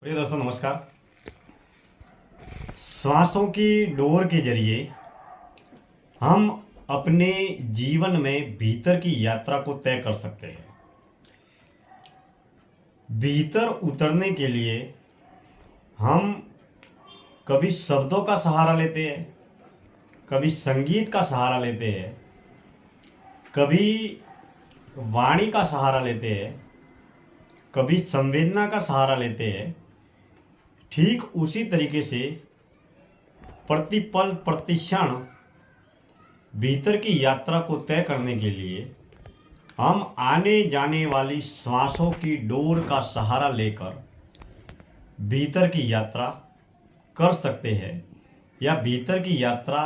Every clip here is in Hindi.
प्रिय दोस्तों नमस्कार। श्वासों की डोर के जरिए हम अपने जीवन में भीतर की यात्रा को तय कर सकते हैं। भीतर उतरने के लिए हम कभी शब्दों का सहारा लेते हैं, कभी संगीत का सहारा लेते हैं, कभी वाणी का सहारा लेते हैं, कभी संवेदना का सहारा लेते हैं। ठीक उसी तरीके से प्रतिपल प्रतिक्षण भीतर की यात्रा को तय करने के लिए हम आने जाने वाली श्वासों की डोर का सहारा लेकर भीतर की यात्रा कर सकते हैं या भीतर की यात्रा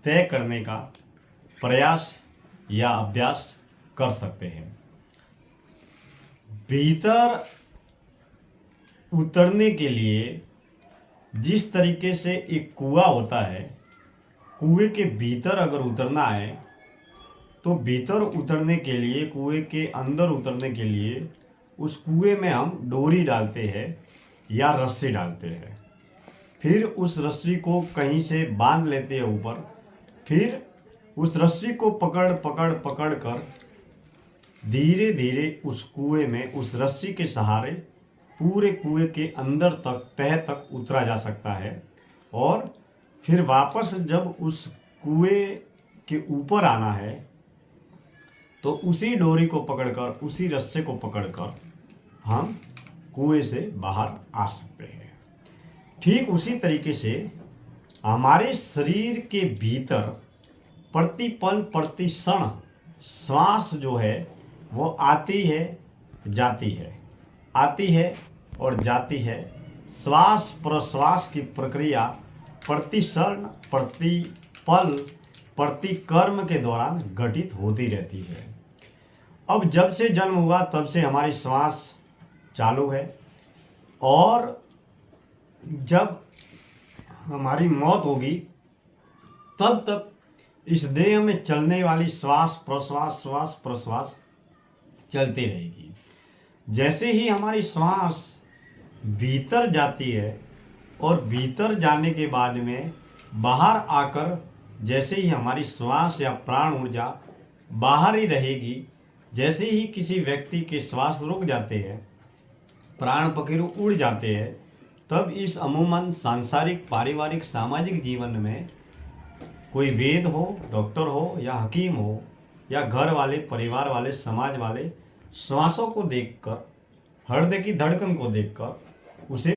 तय करने का प्रयास या अभ्यास कर सकते हैं। भीतर उतरने के लिए जिस तरीके से एक कुआं होता है, कुएं के भीतर अगर उतरना है तो भीतर उतरने के लिए, कुएं के अंदर उतरने के लिए उस कुएं में हम डोरी डालते हैं या रस्सी डालते हैं। फिर उस रस्सी को कहीं से बांध लेते हैं ऊपर, फिर उस रस्सी को पकड़ पकड़ पकड़ कर धीरे धीरे उस कुएं में उस रस्सी के सहारे पूरे कुएं के अंदर तक, तह तक उतरा जा सकता है। और फिर वापस जब उस कुएं के ऊपर आना है तो उसी डोरी को पकड़कर, उसी रस्से को पकड़कर हम कुएं से बाहर आ सकते हैं। ठीक उसी तरीके से हमारे शरीर के भीतर प्रतिपल प्रतिक्षण श्वास जो है वो आती है, जाती है, आती है और जाती है। श्वास प्रश्वास की प्रक्रिया प्रतिक्षण, प्रतिपल, प्रतिकर्म के दौरान घटित होती रहती है। अब जब से जन्म हुआ तब से हमारी श्वास चालू है और जब हमारी मौत होगी तब तक इस देह में चलने वाली श्वास प्रश्वास चलती रहेगी। जैसे ही हमारी श्वास भीतर जाती है और भीतर जाने के बाद में बाहर आकर जैसे ही हमारी श्वास या प्राण ऊर्जा बाहर ही रहेगी, जैसे ही किसी व्यक्ति के श्वास रुक जाते हैं, प्राण पखेरु उड़ जाते हैं, तब इस अमूमन सांसारिक, पारिवारिक, सामाजिक जीवन में कोई वेद हो, डॉक्टर हो या हकीम हो या घर वाले, परिवार वाले, समाज वाले श्वासों को देखकर, हृदय की धड़कन को देखकर उसे